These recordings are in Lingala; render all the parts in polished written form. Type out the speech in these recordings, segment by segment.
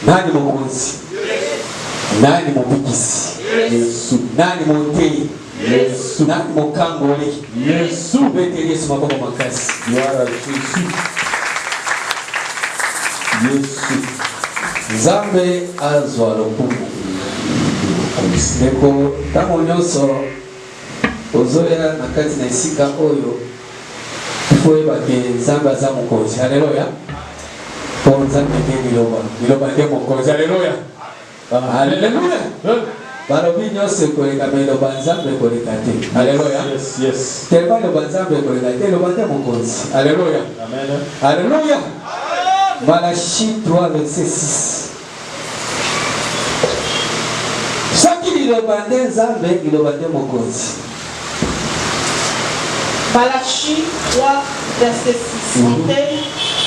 Nani mokonzi? Nani mobikisi? Yesu. Nani montei? Yesu. Nani mokangoli? Yesu. Bete Yesu maboko makasi. Gloire à Jésus. Yesu. Nzambe azwa lokumu. Ndeko tango nyonso ozoya na kati na esika oyo foyeba ke Nzambe aza mokonzi. Haleluya. Pour Nzambe nde liloba nde mokonzi. Haleluya. Haleluya. Balobi nyonso ekoleka me liloba Nzambe ekoleka te. Haleluya. Yes, yes. Tellement liloba Nzambe ekoleka te, liloba nde mokonzi. Haleluya. Amen. Haleluya. Malachie 3 verset 6. Soki liloba nde Nzambe liloba nde mokonzi. Malachie 3 verset 6.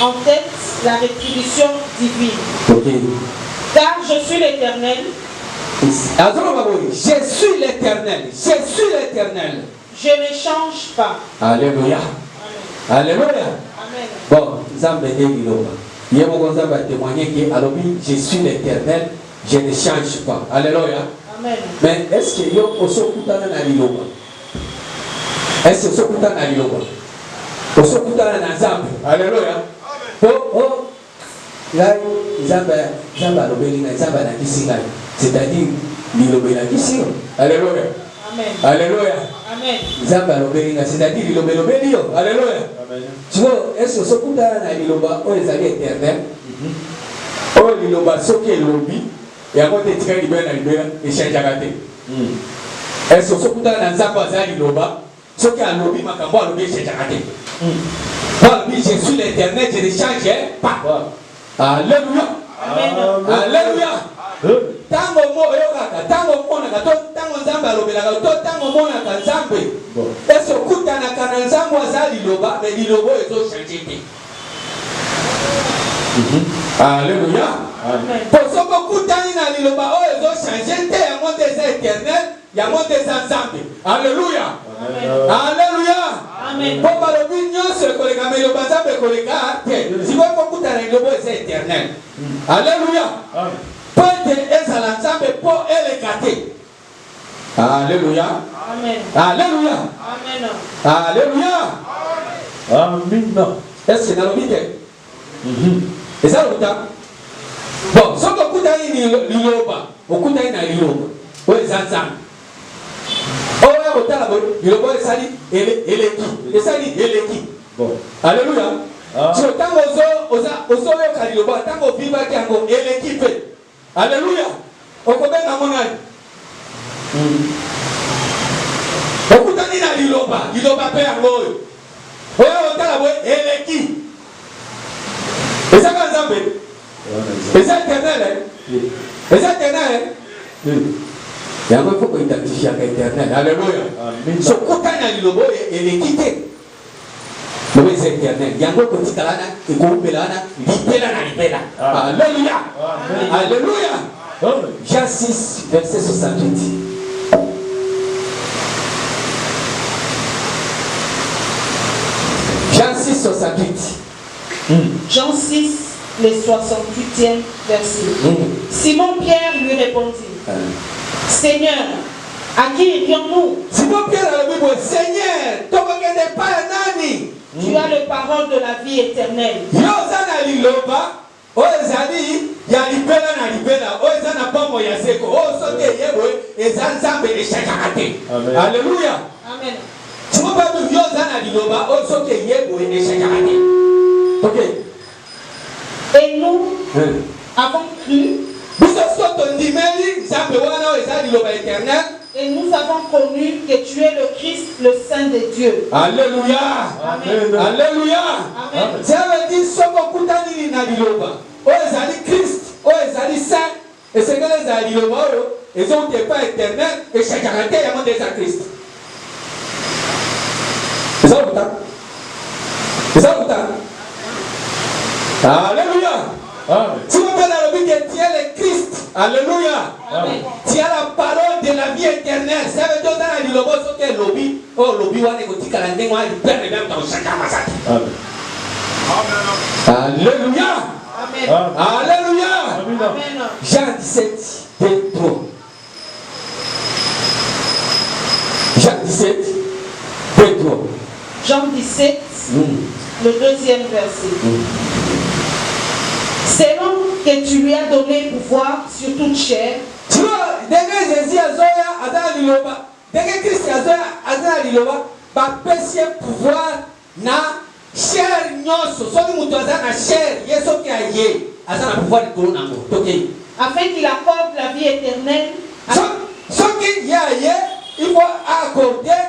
En tête la rétribution divine. Okay. Car je suis l'Éternel. Je suis l'Éternel. Je suis l'Éternel. Je ne change pas. Alléluia. Alléluia. Amen. Bon, Nzambe nde liloba. Yemo Nzambe a témoigné que alobi je suis l'Éternel, je ne change pas. Alléluia. Amen. Mais est-ce que yo osokutana na liloba? Est-ce que osokutana na liloba? Osokutana na Nzambe. Alléluia. Oh, là, Nzambe alobeli na Nzambe na kisinga. C'est-à-dire liloba na kisinga. Alléluia. Amen. Alléluia. Amen. Nzambe alobeli na, c'est-à-dire liloba lobeli yo. Alléluia. Amen. Tu vois, est-ce que osokutana na liloba o ezali éternel? Oh, liloba soki elobi yango te tika libela na libela echangeaka te. Est-ce que osokutana na Nzambe azali liloba soki alobi makambo alobi echangeaka te. Je suis l'Éternel, je ne change pas. Alléluia. Amen. Alléluia. Tango mo yokaka, tango monaka, tango Nzambe alobelaka, tango monaka Nzambe. Est-ce que kutanaka na Nzambe azali liloba, mais liloba ezo changer te. Alléluia. Pour ce que kutani na liloba o ezo changer te, yango te eza éternel, yango te eza Nzambe. Alléluia. Alléluia. Amen. Pour balobi nyonso koleka me liloba Nzambe koleka te. Si vous kutana liloba eza éternel. Alléluia. Peut ezala Nzambe po eleka te. Alléluia. Amen. Alléluia. Amen. Alléluia. Amen. Est-ce que nalobi te? Et ça le temps. Bon, si on écoute liloba, on écoute liloba. Oui, c'est ça. Oh, on écoute la liloba, c'est ça dit, eleki. Et ça dit, eleki. Bon. Alléluia. Si on t'a ozo yoka liloba, tant qu'on viva qui ango eleki fait. Alléluia. On connaît la monnaie. On écoute liloba fait ango. Oh, on t'a la eleki. Et ça va Nzambe. Et ça éternel. Et ça éternel. Il y a un peu qu'on identifie avec l'éternel. Alléluia. Ce côté il est quitté. Le est éternel. Il y a un peu qu'on dit Alléluia. Alléluia. Jean 6, verset 68. Jean 6, 68. Jean 6, le 68e verset. Simon Pierre lui répondit, Seigneur, à qui irions-nous? Simon Pierre a le Bible, Seigneur, tu n'es pas un ami. Tu as le parole de la vie éternelle. Alléluia. Amen. Et nous avons cru et nous avons connu que tu es le Christ, le Saint de Dieu. Alléluia. Amen. Alléluia. Amen. Ça veut dire ce qu'on contane na liloba. Oh, ezali Christ, oh, ezali Saint. Et ce que les ali liloba, ils ont été pas éternels et chacun a été à des Christ. C'est ça le temps. C'est ça le temps. Alléluia. Si vous avez la vie que tu es le Christ, alléluia. Amen. Tu as la parole de la vie éternelle. Ça veut dire que dans le lobby, c'est que lobby, oh lobby, on est côté calendrier, on est bien même dans chacun massacre. Alléluia. Amen. Alléluia. Amen. Jean 17, 23. Jean 17, 23. Jean 17, le 2e verset. Selon que tu lui as donné pouvoir sur toute chair. Tu vois, dès que Jésus a zoya, a liloba, dès que Christ a zoya, a liloba, va passer pouvoir na chair nyoso. Soit nous na chair, yeso qui a yé, a pouvoir de tout nango. Afin qu'il accorde la vie éternelle. Ce qui y a yé, il faut accorder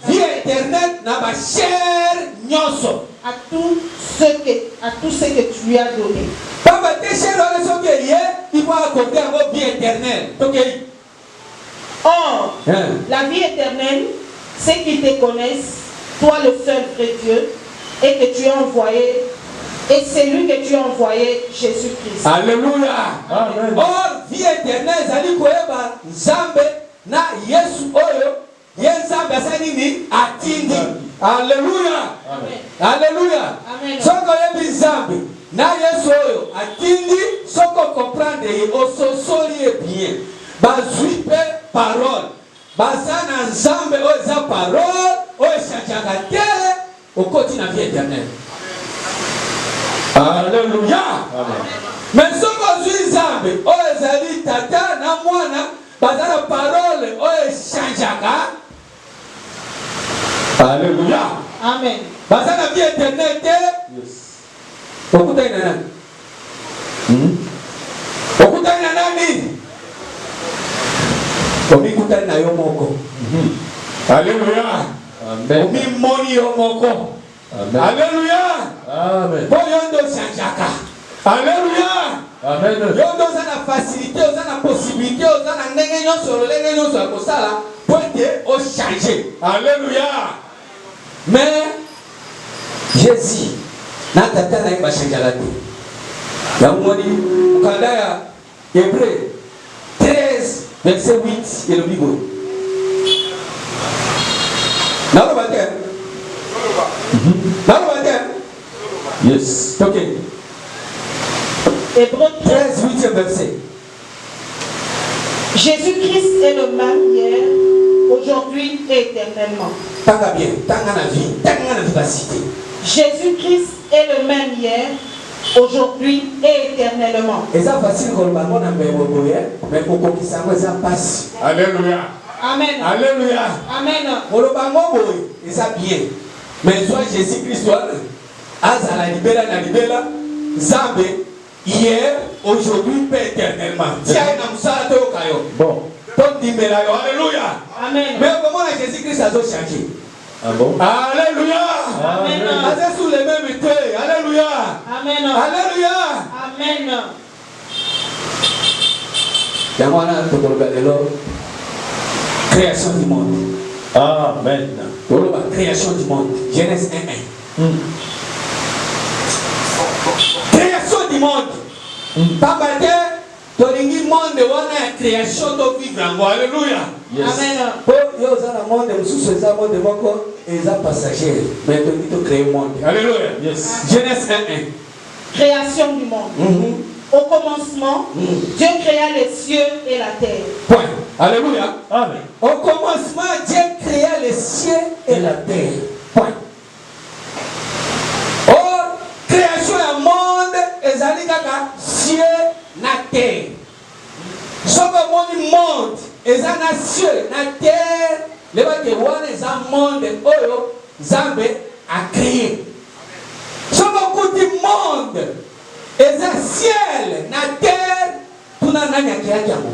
vie éternelle na ma chair nyoso. À tout ce que tu lui as donné. Papa, tes chers, il faut accorder à vos vie éternelle. Or, la vie éternelle, c'est qu'ils te connaissent, toi le seul vrai Dieu, et que tu as envoyé, et c'est lui que tu as envoyé, Jésus-Christ. Alléluia. Amen. Or, vie éternelle, ça dit quoi? Nzambe na Yesu oyo, Nzambe asanini atindi. Alléluia. Alléluia. Soko yebi Nzambe na Yesu oyo atindi, soko comprendre ososoli bien. Bazui pe parole. Bazana Nzambe oza parole, oyo chachaka te, okoti na vie éternelle. Alléluia. Mais soko zui Nzambe oyo ezali tata na mwana, bazana parole oyo chanchaka. Alléluia. Amen. Bazana vie éternelle te. Yes. Okuta ina nani? Okuta ina nani? Omikuta ina yo moko. Alléluia. Amen. Omi moni yo moko. Amen. Alléluia. Amen. Boyondo chanjaka. Alléluia. Amen. Yondo zana facilité, zana possibilité, zana ndenge nyonso akosala pointe au changer. Alléluia. Mais Jésus n'a tata na ba changer la moni mukanda ya Hébreu 13 verset 8 et le Bible. Nalo bate. Yes. OK. Hébreu 13 8e verset. Jésus-Christ est le même hier, aujourd'hui et éternellement. Tanga bien, tanga na vie, tanga na vivacité. Jésus-Christ est le même hier, aujourd'hui et éternellement. Et ça facile comme le monde a mais pour qu'on puisse avoir ça passe. Alléluia. Amen. Alléluia. Amen. Pour le bango et ça bien. Mais soit Jésus-Christ soit azala libéra na libéra, Zambe hier, aujourd'hui, pas éternellement. Bon. Alléluia. Amen. Mais comment Jésus-Christ a changé? Ah bon? Alléluia. Amen. Amen. Sous les mêmes étoiles. Alléluia. Amen. Alléluia. Amen. Yamana tokologa lelo Création du monde. Amen. Création du monde. Genèse 1:1. Création du monde. Papa tolingi monde wana création to vivre en alléluia. Yes. Amen. Po yo za na monde mususu eza monde moko eza passager mais tolingi to créer monde. Alléluia. Yes. Genèse 1:1. Création du monde. Au commencement, Dieu créa les cieux et la terre. Point. Alléluia. Amen. Au commencement, Dieu créa les cieux et la terre. Point. Oh, création du monde, ezali kaka cieux na terre. Soka moni monde, ezana cieux na terre, le ba ke wana eza monde oyo Nzambe a créé. Soka kuti monde, eza ciel na terre, tuna nani akia kiango.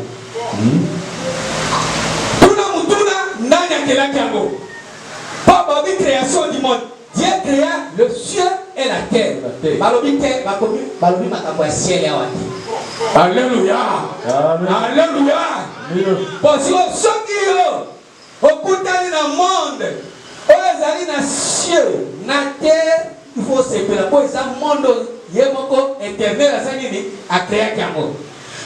Nani akela kiango. Papa bi création du monde. Dieu créa le ciel et la terre. Balobi te bakomi balobi makambo ya ciel ya wati. Alléluia. Amen. Alléluia. Parce que soki yo okutani na monde, oyo ezali na ciel, na terre, il faut sepela po eza monde ye moko éternel asani ni a créa kiango.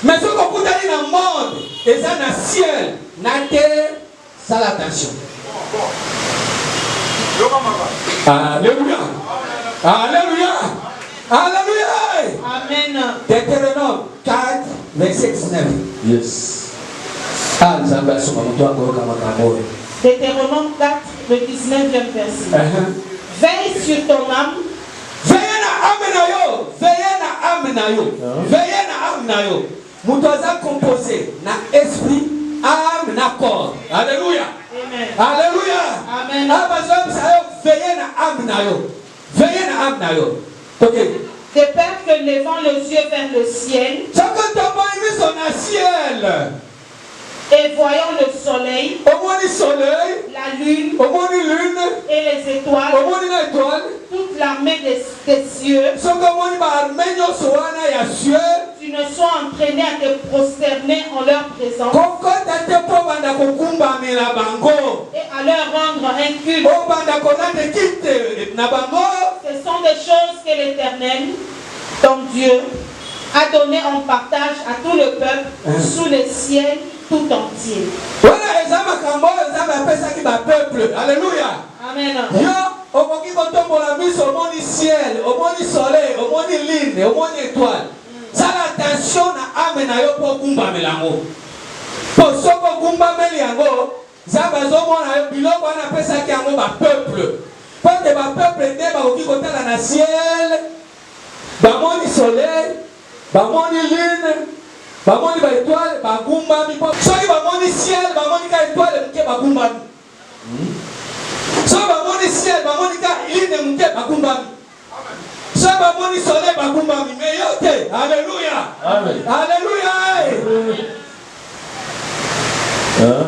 Mais soki okutani na monde, eza na ciel, na terre, ça l'attention. Alléluia. Alléluia. Alléluia. Amen. Deutéronome 4, verset 19. Yes. Deutéronome 4, le 19e verset. Veille sur ton âme. Veille na âme na yo. Veille na âme na yo. Veille na âme na yo. Mutoza composé na esprit, âme na corps. Alléluia. Amen. Alléluia. Amen. Veillez na âme na yo. Veillez na âme na yo. Ok. De peur que levant les yeux vers le ciel et voyant le soleil, la lune et les étoiles, toute l'armée des cieux, tu ne sois entraîné à te prosterner en leur présence et à leur rendre un culte. Ce sont des choses que l'Éternel, ton Dieu, a donné en partage à tout le peuple sous le ciel tout entier. Alléluia. Amen. Omoki kotombola biso omoni ciel, omoni soleil, omoni lune, omoni étoile. Sala attention na ame na yo po gumbamela yango. Po soko gumbameli yango, Nzambe azomona yo biloko wana apesaki yango ba peuple. Po te ba peuple nde bakoki kotala na ciel, bamoni soleil, bamoni lune, bamoni ba étoile, bagumbami. Soki bamoni ciel, bamoni ka étoile muke bagumbami. So bamoni ciel, bamoni ka lune muke bagumbami. So bamoni soleil bagumbami. Mais yo te, alléluia. Amen. Alléluia.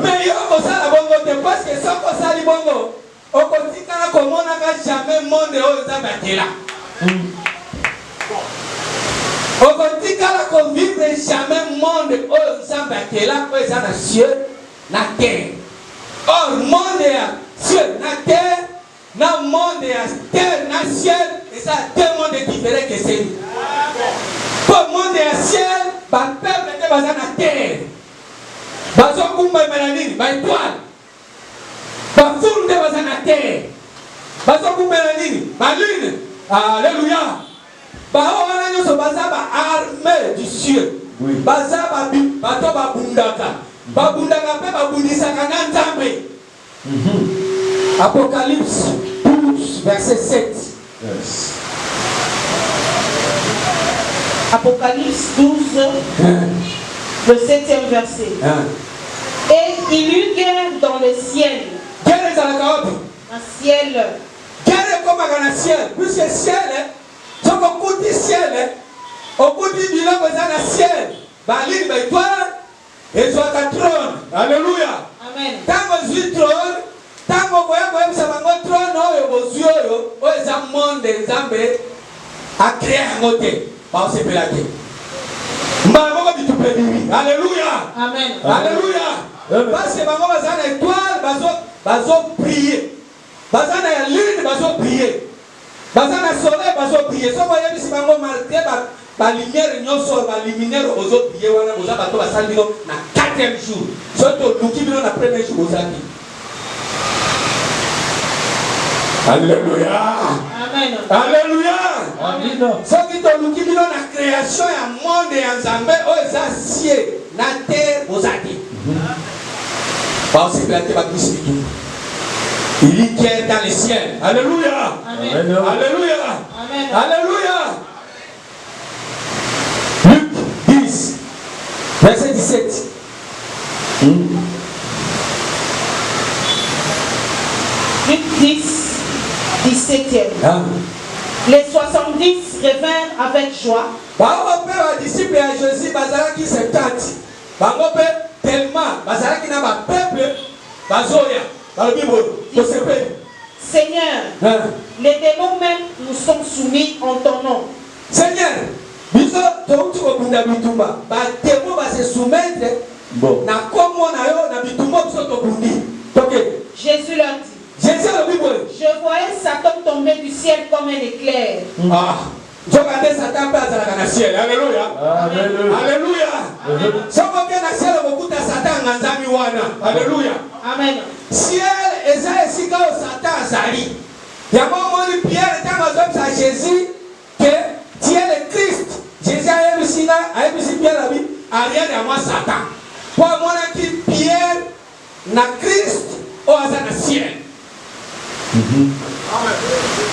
Mais yo kosala bongo te parce que soko sali bongo, okotikala komona ka jamais monde oyo Nzambe akela. Okotikala konvivre jamais monde oyo Nzambe akela oyo eza na ciel na terre. Or monde ya ciel na terre, na monde ya terre na ciel, eza deux mondes différents que c'est. Pour monde ya ciel, ba peuple te baza na terre. Bazo kumba melanini, ba étoile. Ba foule te baza na terre. Bazo kumba melanini, ba lune. Alléluia. Ba wana nyoso baza ba armée du ciel. Oui. Baza ba bato ba bundaka. Ba bundaka pe ba bundisaka na Nzambe. Apocalypse 12 verset 7. Yes. Apocalypse 12, le 7e verset. Et il eut guerre dans le ciel. Guerre est à la carotte. Un ciel. Guerre est comme dans le ciel. Puisque ciel, c'est au bout du ciel. Au bout du bilan, vous avez le ciel. Baline, bah, toi, et soit ta trône. Alléluia. Amen. Tant que je trône, tant que vous voyez, ça va me trône, vos yeux, aux amants des Zambé, à créer un côté. Bah, c'est pélaté. Alléluia. Amen. Alléluia. Parce que bango baza na étoile bazo prier. Baza na lune bazo prier. Baza na soleil bazo prier. So voyez bisi bango marqué ba lumière nyonso ba luminaire ozo prier wana oza bato basali bino na 4e jour. So to luki bino na 1er jour ozaki. Alléluia. Amen. Alléluia. Amen. Ce qui te luki bino na création ya monde ya Nzambe o eza ciel na terre ozaki. Ba aussi planté ba Christ tout. Il qui est dans les ciels. Alléluia. Amen. Alléluia. Amen. Alléluia. Luc 10, verset 17. Luc 10, 17e. Ah. Les 70 revinrent avec joie. Bango pe ba disciples à Jésus bazalaki 70. Bango pe tellement bazalaki na ba peuple bazoya. Dans le Bible, Seigneur, les démons même nous sont soumis en ton nom. Seigneur, biso touti ko bunda bitumba, ba démon va se soumettre. Na komo na yo na bitumba biso to bundi. Jésus leur dit. Jésus le Bible. Je voyais Satan tomber du ciel comme un éclair. Ah. Je regardais Satan passer dans le ciel. Alléluia. Alléluia. Alléluia. Si on vient dans le ciel, on écoute Satan en Zami wana. Alléluia. Amen. Ciel et ça est si quand Satan s'allie. Il y a un moment où Pierre était dans à Jésus que Dieu est Christ. Jésus a émis Pierre la Bible. Rien de moi Satan. Pour moi qui Pierre na Christ au hasard dans le ciel.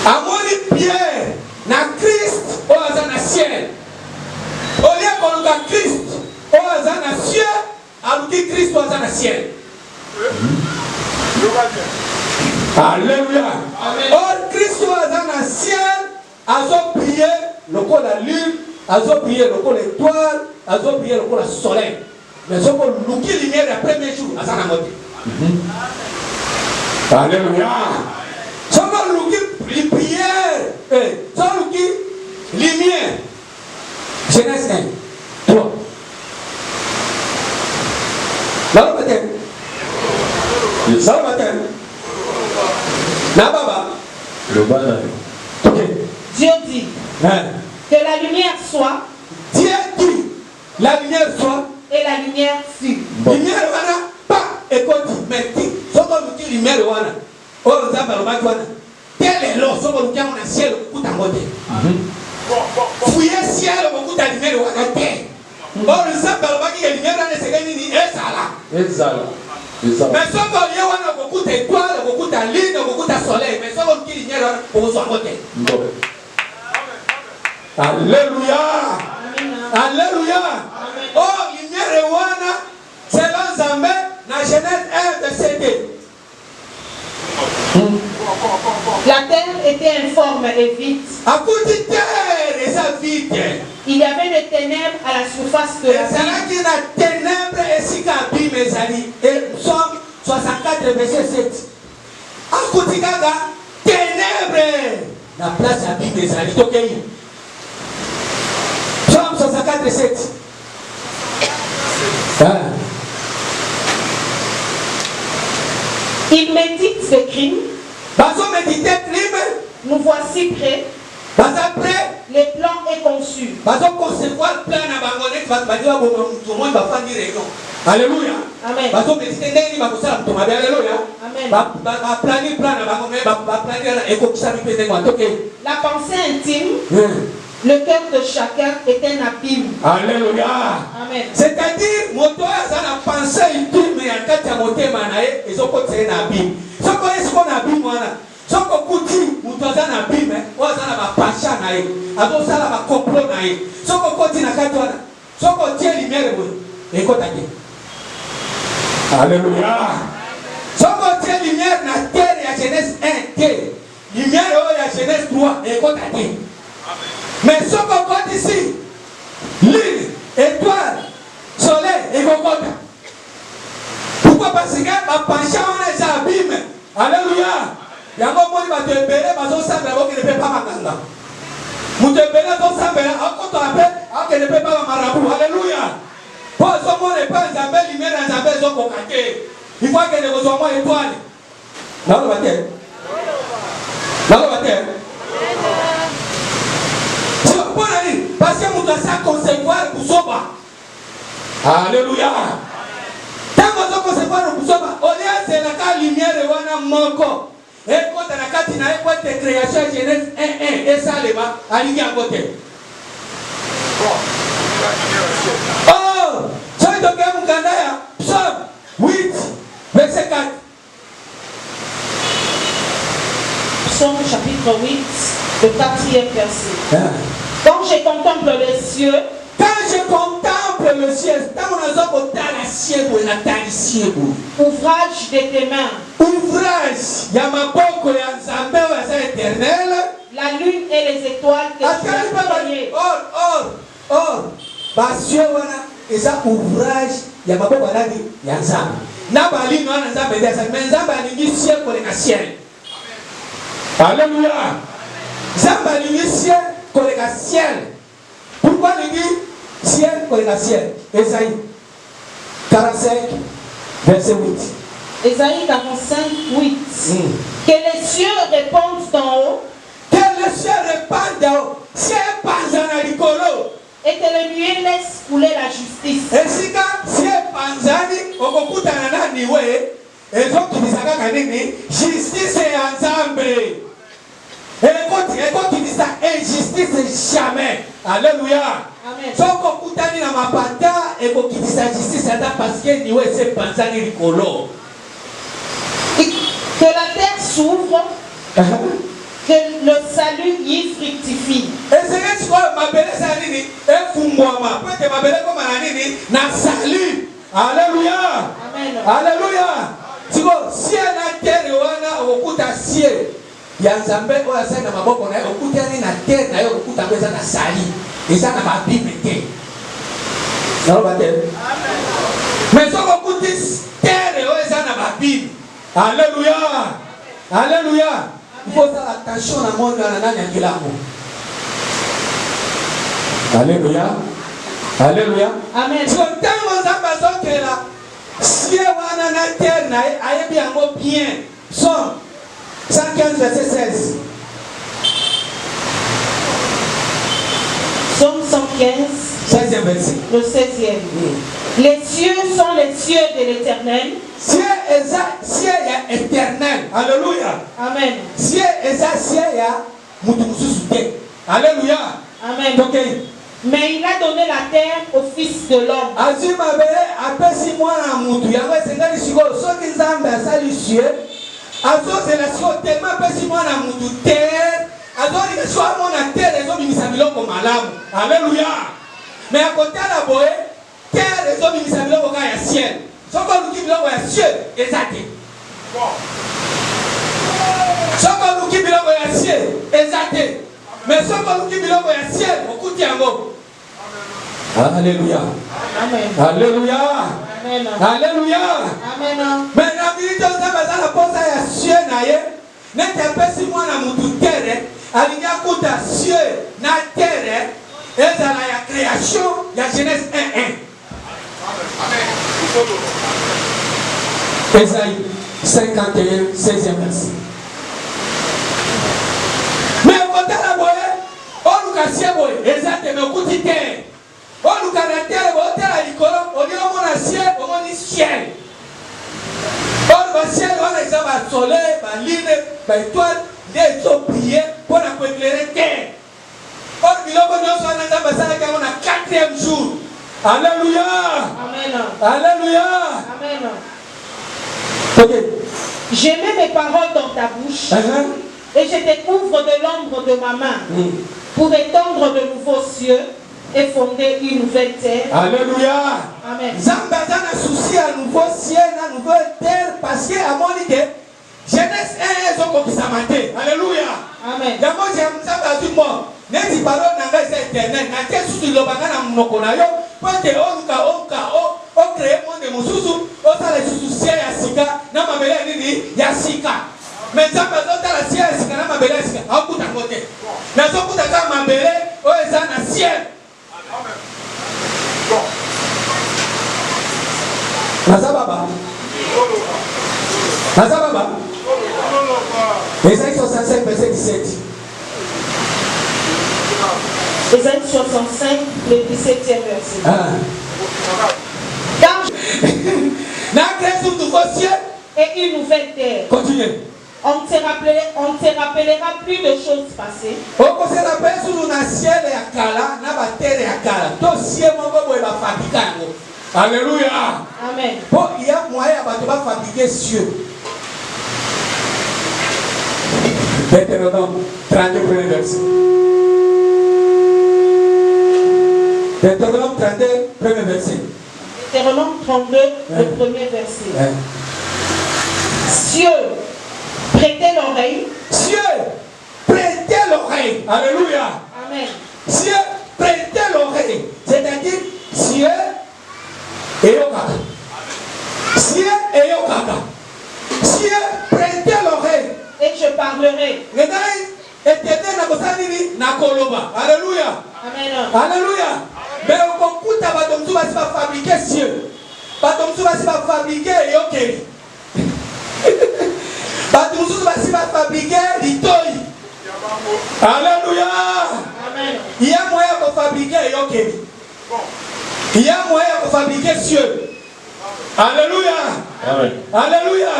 Amoni Pierre na Christ au hasard dans le ciel. Au lieu qu'on a Christ au hasard dans le ciel, alors que Christ au hasard dans le ciel. Alléluia. Or Christ au hasard dans le ciel, a prié le col la lune, a prié le col l'étoile, a prié le col le soleil. Mais ce qu'on nous qui lumière le premier jour, à ça la moitié. Alléluia. Ce qu'on nous qui les prières, ce qu'on nous qui lumière. Genèse 1, 3. Là le matin. Là le matin. Là baba. Le banane. Ok. Dieu dit que la lumière soit. Dieu dit la lumière soit. Et la lumière fut. Lumière wana pas écoute mais dit soko luki lumière wana. Oh nzamba lo baki wana. Tel est l'eau soko luki wana ciel kuta ngote. Fouiller ciel kuta lumière wana te. Oh nzamba lo baki lumière wana segeni ni ezala. Ezala. Mais soko ye wana kuta étoile kuta lune kuta soleil mais soko luki lumière wana kuzo ngote. Alléluia. Alléluia. Oh, lumière wana, selon Zambé, dans Genèse 1, verset 2. La terre était informe et vide. À côté de terre, et ça vide. Il y avait des ténèbres à la surface de la terre. Il y a des ténèbres et si qu'habille mes amis. Et Psaume 64, verset 7. À côté de gaga, ténèbres. La place habille mes amis. Ok. Psaume 64, 7. Il médite ce crime. Nous voici prêts. Les plans est conçu. Alléluia. Amen. La pensée intime. Le cœur de chacun est un abîme. Alléluia. Amen. C'est-à-dire, moto a la pensée intime et en cas de moté manae et son côté un abîme. Ce qu'on est ce qu'on abîme voilà. Ce qu'on couti, moto a un abîme, on a la passion nae, a donc ça la complot nae. Ce qu'on continue à faire voilà. Ce qu'on tient lumière et qu'on t'aille. Alléluia. Ce qu'on tient lumière na terre et à Genèse 1 terre. Lumière et à Genèse 3 et qu'on t'aille. Mais ce qu'on voit ici, lune, étoile, soleil et cocotte. Pourquoi? Parce que ma penchant on est abîme. Alléluia. Il y a un moment où il va te bénir, mais on sait qu'il ne peut pas m'attendre. Vous te bénir, on sait qu'il ne peut pas m'attendre. Alléluia. Pour ce moment, les pas Nzambé, lumière Nzambé, ils ont cocaté. Il faut que les besoins soient étoiles. Non, le bâtiment. Non, le bâtiment. Parce que nous devons concevoir pour Soba. Alléluia. Tant que nous concevoir pour Soba, au lieu de la lumière et on a manqué. Et quand on a quatre de création Genèse 1, et ça les va aligner à côté. Oh, ça est donc un Mukandaya, Psaume 8, verset 4. Psaume chapitre 8, le 4e verset. Quand je contemple les cieux, ouvrage de tes mains, ouvrage, Yamaboko ya Nzambe wa éternel, la lune et les étoiles que tu as créées. Or, basio wana eza ouvrage ya maboko ya Nzambe. Na bali no na Nzambe desa, mais Nzambe alingi ciel pour le ciel. Alléluia. Nzambe alingi ciel pour le ciel. Pourquoi il dit ciel pour le ciel? Ésaïe 45 verset 8. Ésaïe 45, 8. Que les cieux répandent d'en haut. Que les cieux répandent d'en haut. Ciel panzana likolo. Et que les nuées laissent couler la justice. Et si ciel panzani okokutana na niwe ezokibisaka kanini justice ya Nzambe. Et quand tu dis ça, injustice jamais. Alléluia. Amen. So kokutani na mapata et quand tu dis ça justice parce que niwe c'est panzani likolo. Que la terre s'ouvre, que le salut y fructifie. Et c'est ce que ma belle salini et fumboama. Peut-être ma belle comme anani na salut. Alléluia. Amen. Alléluia. Tu vois, si la terre wana okuta ciel, ya Nzambe oya sana maboko na okuta ni na terre na yo okuta pesa na sali. Et ça na ba Bible te. Na ba te. Mais so okuta terre oya sana ba Bible. Alléluia. Alléluia. Il faut faire attention à mon Alléluia. Alléluia. Amen. Si on t'aime aux ambassades que là, si on a la terre, aïe bien, bien. Somme 115 verset 16. Somme 115. 16e verset. Le 16e. Les cieux sont les cieux de l'Éternel. Ciel est éternel. Alléluia. Amen. Ciel est mutumusute. Alléluia. Amen. Ok. Mais il a donné la terre au Fils de l'homme. Azima bele apesi mwana mutu. Yango esengeli sikoyo soki Nzambe asali cieux. Azo zela sikoyo tellement apesi mwana mutu terre. Azolika sikoyo amona terre ezobimisa biloko malamu. Alléluia. Mais à côté la boye terre ezobimisa biloko kaka ya ciel. Soko luki biloko ya ciel ezate. Soko luki biloko ya ciel ezate. Mais soko luki biloko ya ciel okuti yango. Alléluia. Amen. Alléluia. Amen. Alléluia. Amen. Mais la milité aux ambassades la posa ya ciel na ye. N'était pas si moi na mutu terre. Alinya kuta ciel na terre. Ezala ya création ya Genèse 1:1. Ésaïe 51, 16e verset. Mais quand la boye, on nous casse boye, exactement, kuti terre. On nous casse terre, on terre l'icône, on dit on a ciel, on dit ciel. On va ciel, on a exemple à soleil, à lune, à étoile, des eaux priées pour éclairer terre. On dit on a 4e jour. Alléluia. Amen. Alléluia. Amen. Okay. Je mets mes paroles dans ta bouche et je te couvre de l'ombre de ma main pour étendre de nouveaux cieux et fonder une nouvelle terre. Alléluia. Amen. Zambaza na souci à nouveau ciel, à nouvelle terre parce que à mon idée Genèse 1 ezoko kisamate. Alléluia. Amen. Yamo Zambaza du mort. Neti parole na ngai c'est éternel. Na tesu tu lobanga na monoko na yo. Pointe o créer monde mususu o sala susu ciel ya sika na mabele nini ya sika. Mais Zambaza tala ciel ya sika na mabele ya sika. Akuta ngote. Na zo kuta kama mabele o eza na ciel. Nazababa. Nazababa. Ésaïe 65, verset 17. Ésaïe 65, le 17e verset. Ah. Car je... et une nouvelle terre. Continuez. On te rappellera plus de choses passées. Alléluia. Amen. Il y a moyen de fabriquer cieux. Deutéronome 32, premier verset. Deutéronome 32, premier verset. Deutéronome 32, le premier verset. Cieux, prêtez l'oreille. Cieux, prêtez l'oreille. Alléluia. Amen. Cieux, prêtez l'oreille. C'est-à-dire, cieux et yokaka. Cieux et yokaka. Cieux, prêtez l'oreille. Et je parlerai. Alléluia. Amen. Alléluia. Mais au concours, tu vas fabriquer cieux. Tu vas fabriquer yokeri. Tu vas fabriquer l'itoi. Alléluia. Amen. Il y a moyen de fabriquer yokeri. Il y a moyen de fabriquer cieux. Alléluia. Amen. Alléluia.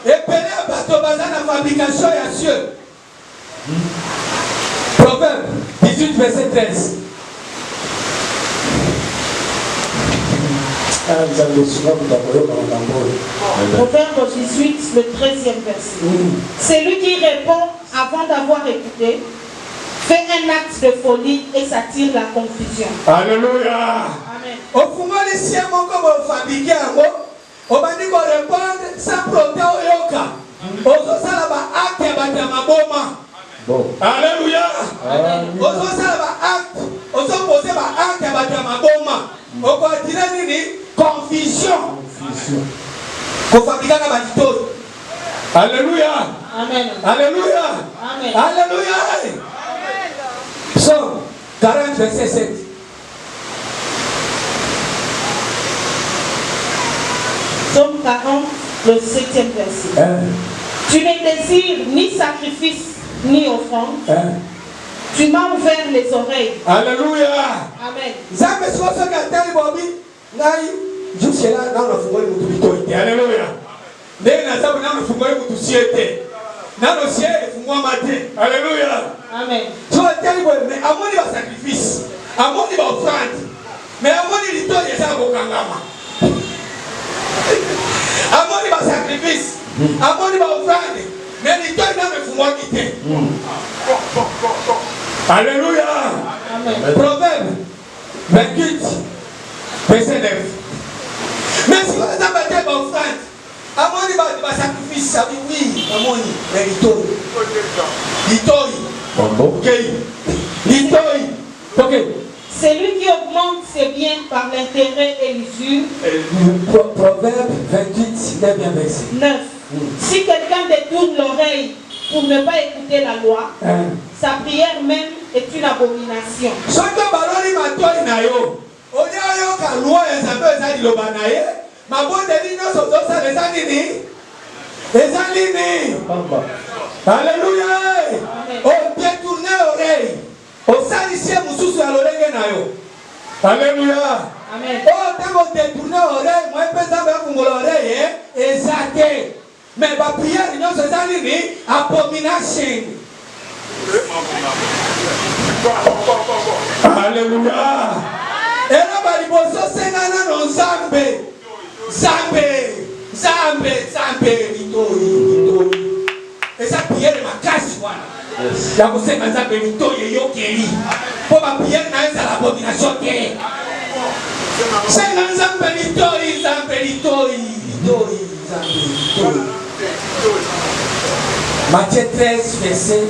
Et péné à bateau basé dans la fabrication et cieux. Proverbe 18, verset 13. Proverbe 18, le 13e verset. Celui qui répond avant d'avoir écouté fait un acte de folie et s'attire la confusion. Alléluia. Amen. Au fond, les siens vont comme fabriquer un mot. On va dire qu'on répond sans protéger au yoka. On se sent là-bas acte à ma boma. Alléluia. On se sent là-bas acte. On se pose acte à ma boma. On va dire confusion. Qu'on fabrique à ma tito. Alléluia. Amen. Alléluia. Amen. Alléluia. Psaume 40, verset 7. Psaume 40, le 7e verset. Tu ne désires ni sacrifice ni offrande. Tu m'as ouvert les oreilles. Alléluia. Amen. Jusque-là, dans le fond, nous Alléluia. Dès que nous avons fait le ciel, dans le ciel, nous avons maté. Alléluia. Amen. Tu vas dire, mais à mon niveau sacrifice, à mon niveau offrande, mais à mon niveau il y a un kangama. À mon niveau sacrifice, à mon niveau offrande, mais il y a un quitter. Alléluia. Amen. Proverbe 28, verset 9. Mais si vous avez battu votre offrande, à mon niveau de sacrifice, ça dit oui, à mon niveau, mais ok. Celui qui augmente ses biens par l'intérêt et l'usure. Proverbe 28, 9e verset. 9. Si quelqu'un détourne l'oreille pour ne pas écouter la loi, sa prière même est une abomination. Alléluia. On détourne l'oreille. On salissait Moussous à l'oreille. Alléluia. Amen. Oh, on détourne l'oreille. Moi, je peux vous l'oreille. Exacté. Mais ma prière, non, c'est ça, abomination. Alléluia. Et là, il faut se faire un Zambé. Et ça, prière de ma casse, voilà. Il y a aussi un Zambé, pour ma prière, c'est l'abomination. C'est un Zambé, Matthieu 13, verset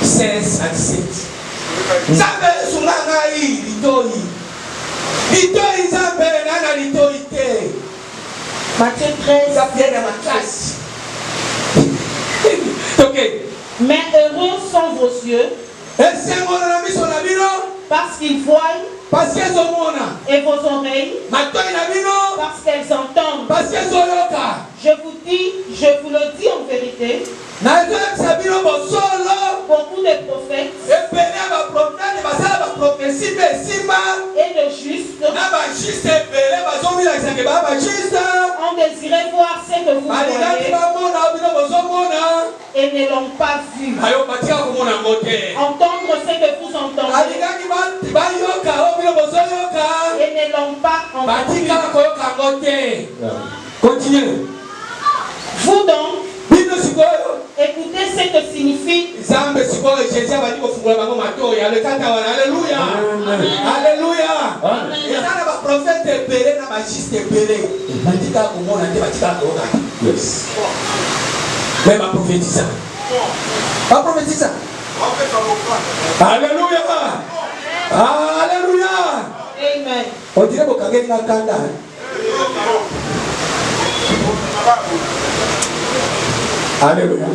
16 à 17. Zambé, Sunangaï, Matthieu 13. Ça vient de ma classe. Ok. Mais heureux sont vos yeux. Et c'est mon ami, son ami, non? Parce qu'ils voient parce qu'elles ont mon et vos oreilles, parce qu'elles entendent. parce qu'elles ont le cas. Je vous le dis en vérité, beaucoup de prophètes et de justes ont désiré voir ce que vous voyez et ne l'ont pas vu. Entendre ce que vous entendez et ne l'ont pas entendu. Continuez. Vous donc, écoutez ce que signifie. Alléluia. Alléluia. Même à prophétiser. Pas prophétiser. Alléluia. Alléluia. Amen. On dirait que vous avez un kanda. Alléluia.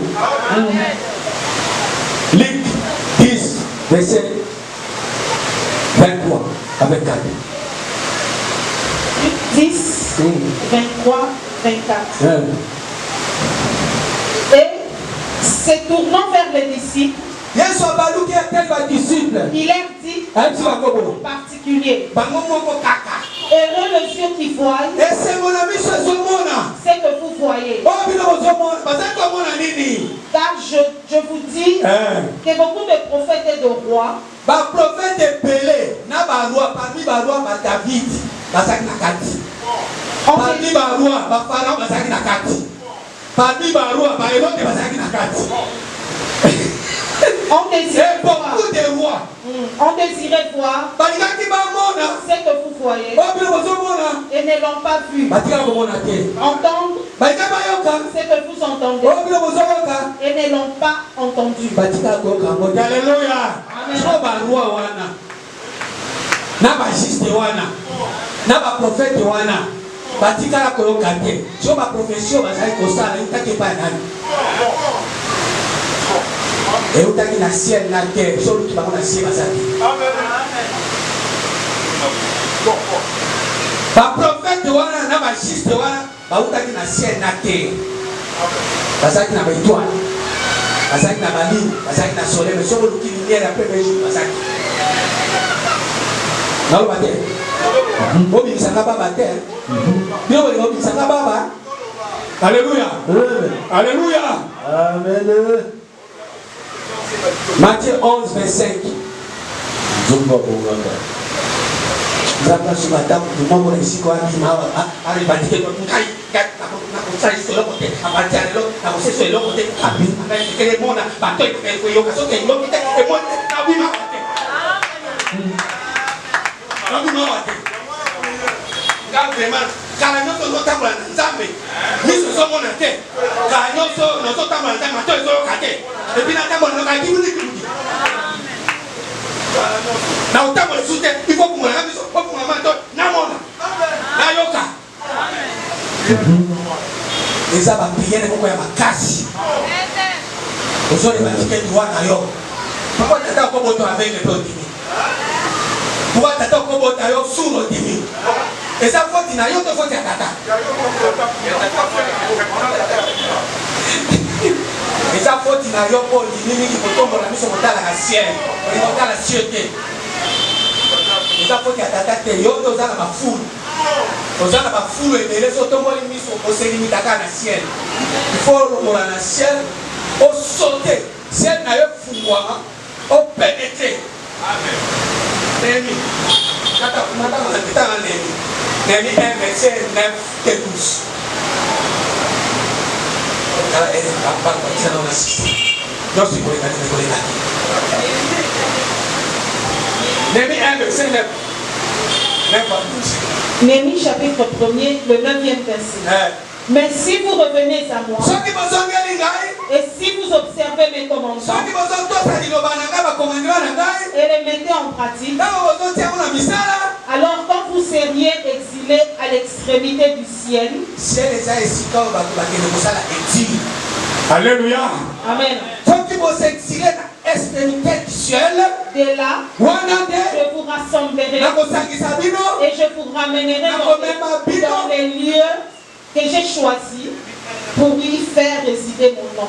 Luc 10, verset 23 avec 4. Luc 10, 23, 24. Et se tournant vers les disciples, il leur dit en particulier, heureux les yeux qui voient ce que vous voyez. Car je vous dis que beaucoup de prophètes et de rois ont désiré voir ce que vous voyez et ne l'ont pas vu. Entendre ce que vous entendez et ne l'ont pas entendu. Alléluia. Et vous avez la ciel, la terre, celui qui va la ciel, pas prophète, n'a pas juste, vous avez la ciel, la terre. Parce qu'il n'a pas étoile, parce qu'il n'a pas ligne, parce qu'il n'a pas soleil, mais sur le qui lumière après le jour, parce qu'il n'a pas terre. Vous avez la terre. Vous avez la baba. Alléluia. Alléluia. Amen. Matthieu 11, 25. Les abats prièrent pour ma casse. Vous avez pratiqué le droit d'ailleurs. Pourquoi tu as encore avec les autres? Pourquoi tu as encore sous le demi? Et ça faut dire, il y a d'autres fois, tu as tata. Et ça faut dire, il y a d'autres dimi qui faut tomber la mission dans la ciel, dans la cieuté. Et ça faut dire, tata, il y a d'autres dans la foule. Aux gens la foule et les autres mots les mission au série dans la ciel. Il faut le la ciel, au sauter, ciel n'a eu fouvoir, au pénétrer. Amen. Némi, Némi 1, verset 9 et 12. Némi 1, verset 9. Némi chapitre 1er, le 9e verset. Mais si vous revenez à moi, et si vous observez mes commandements, et les mettez en pratique, alors quand vous seriez exilés à l'extrémité du ciel, Alléluia. Amen. Quand vous exilez à l'extrémité du ciel, de là, je rassemblerai et je vous ramènerai dans les lieux que j'ai choisis pour y faire résider mon nom.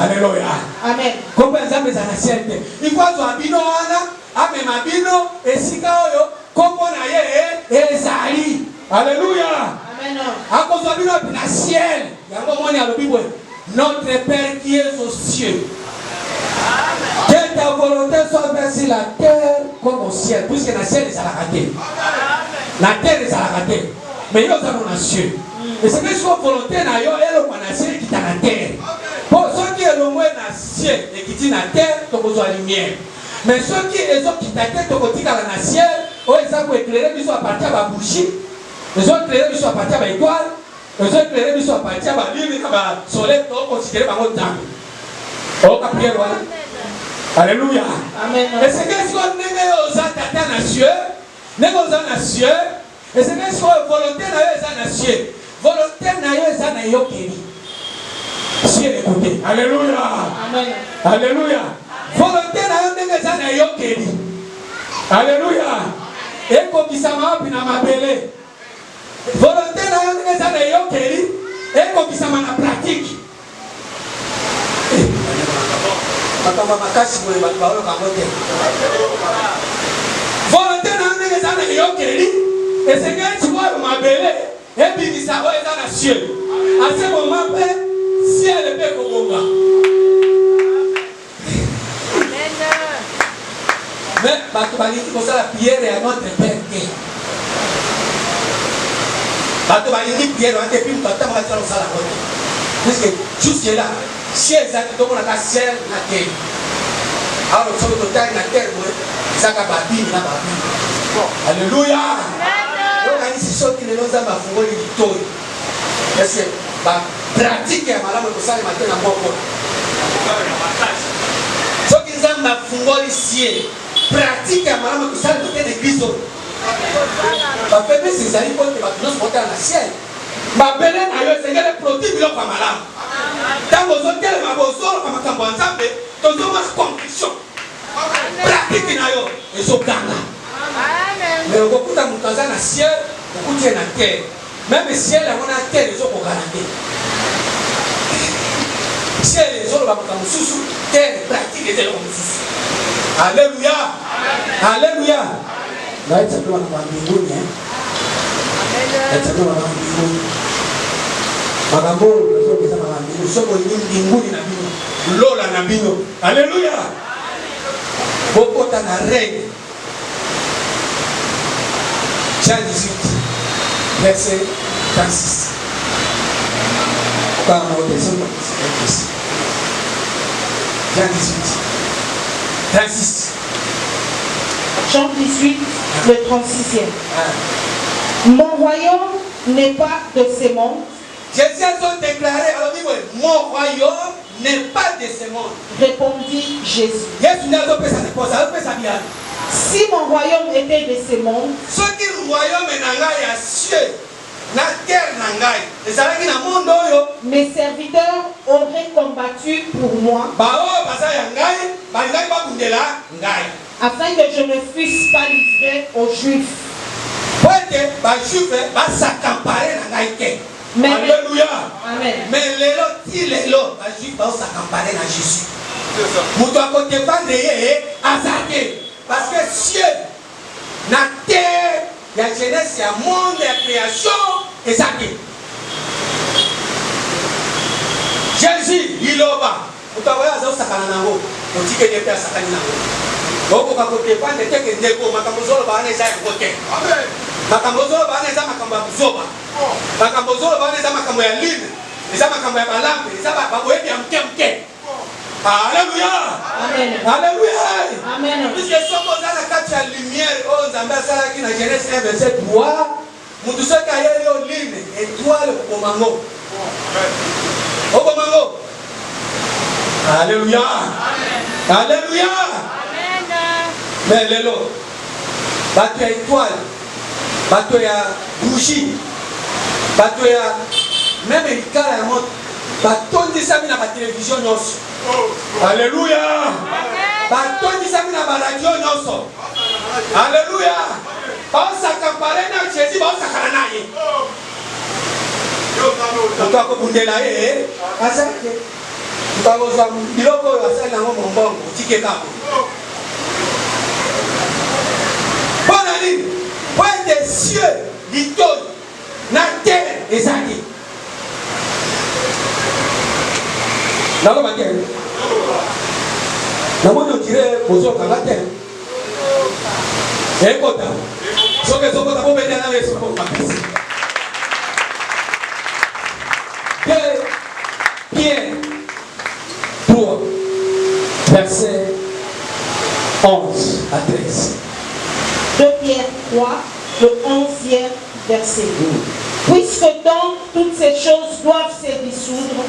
Alléluia. Amen. Il faut que bino wana amema bino esika oyo kombo na ye ezali. Alléluia. Amen. Akozwa bino na ciel. Yango moni alobi boye. Notre Père qui est aux cieux. Que ta volonté soit faite sur la terre comme au ciel, puisque la ciel est à la raté. La terre est à la raté. Mais nous avons la ciel. Et c'est que si votre volonté n'a yo, elle est la ciel qui est à la terre. Pour ceux qui ont le ciel et qui sont à la terre, tu as la lumière. Mais ceux qui sont qui t'attendent, tu as la ciel, ils ont éclairé, ils sont à partir de la bougie, ils ont éclairé, ils sont à partir de l'étoile, ils ont éclairé, ils sont à partir de la lune, ils sont à soleil, ils sont considérés comme un temps. Oh, prière, voilà. Alléluia. Amen. Et c'est que si on est aux attentes nations, nous sommes nations, et c'est que si on volonté dans les nations, volonté dans les nations, si elle écoutez. Alléluia. Amen. Alléluia. Volonté dans les nations, alléluia. Et comme ça m'a appris à m'appeler. Volonté dans les nations, et comme ça m'a pratique. Volonté dans et c'est que tu vois m'appeler et puis ça va être dans la ciel. À ce moment si elle est comme moi. Mais tu vas dire que ça la prière est à notre Père. Tu vas dire que prière est à notre Père. Parce que jusque là, si elle a tout le monde a ciel na terre. Alors tu vas total na terre, ça va babine na babine. Alléluia. Donc ici ceux qui ne nous ont pas fondé du tout. Parce que la pratique est malade pour ça le matin à moi. Ceux qui nous ont pas fondé ici, pratique est malade pour ça le matin d'église. La faiblesse c'est ça il faut que nous nous porter dans le ciel. Ma belle ailleurs c'est qu'elle produit bien pas malade. Dans vos hôtels, ma bosolo, ma campanzambe, dans vos convictions. Pratique nayo, et so ganga. Mais au bout d'un moment, dans le ciel, beaucoup de la terre. Même le ciel, on a terre, les autres garantis. Ciel, les autres, comme sous terre, pratique les autres. Alléluia. Alléluia. Là, il s'appelle un Magambo, nous sommes Lola Nabino. Alléluia. Beaucoup de règle. Jean 18, verset 36. Jean 18, 36. Jean 18, le 36e. Mon royaume n'est pas de ce monde. Jésus a déclaré, alors dit, mon royaume n'est pas de ce monde. Répondit Jésus. Si mon royaume était de ce monde, ce qui le royaume est dans la cieux, la terre mes serviteurs auraient combattu pour moi, afin que je ne fusse pas livré aux Juifs. Mais, alléluia. Amen. Mais les lots, les Juifs vont s'accamparer dans Jésus. Vous devez défendre Azadé. Parce que Dieu, la terre, la jeunesse, le monde, la création, et ça. Jésus, il est là. Vous devez aller à Sakanango. Vous dites que Dieu est à Sakanango. Vous devez défendre les terres que Dieu a makambozo le bana za côté. Amen. Makambozo le bana za makambozo. Makambozo le bana za makambo ya line. Za makambo ya balambe, za baboye ya mkemke. Alléluia. Amen. Alléluia. Amen. Puisque sommes dans la carte de lumière, oh Zambia Sala qui na Genèse 1 verset 3, mutu soki ayeli o line, étoile au mango. Au mango. Alléluia. Amen. Alléluia. Amen. Mais lelo, bato ya étoile, bato ya bougie, bato ya même écart ya montre, bato ndisa mina ba télévision nyonso. Alléluia. Amen. Alléluia. Jésus, des cieux, na terre, et Pierre 3, verset 11 à 13. 2 Pierre 3, le 11e verset. Puisque donc toutes ces choses doivent se dissoudre,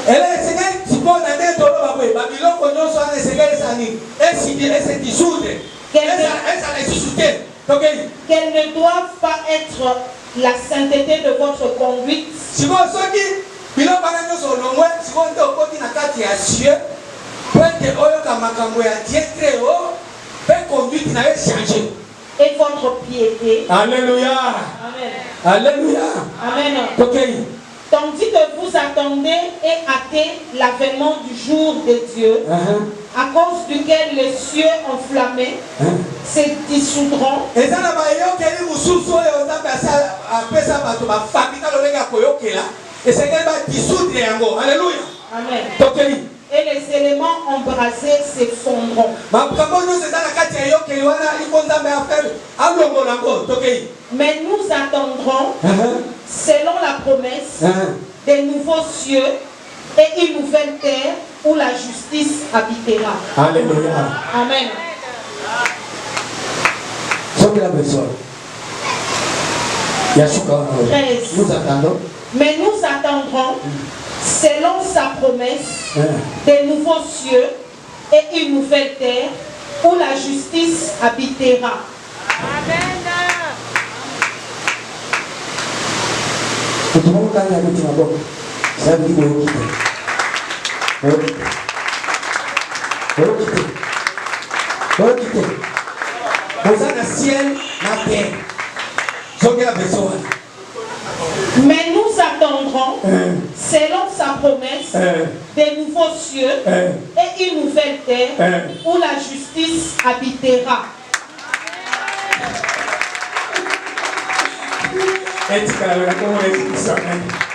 qu'elles ne doivent pas être la sainteté de votre conduite, et votre piété. Alléluia. Amen. Alléluia. Amen. Okay. Tandis que vous attendez et hâtez l'avènement du jour de Dieu, à cause duquel les cieux enflammés se dissoudront. Alléluia. Amen. Et les éléments embrasés s'effondront. Mais nous attendrons, selon la promesse, des nouveaux cieux et une nouvelle terre où la justice habitera. Alléluia. Amen. Nous attendons. Mais nous attendrons, selon sa promesse, des nouveaux cieux et une nouvelle terre où la justice habitera. Amen. Mais nous attendrons, selon sa promesse, des nouveaux cieux et une nouvelle terre où la justice habitera. Amen.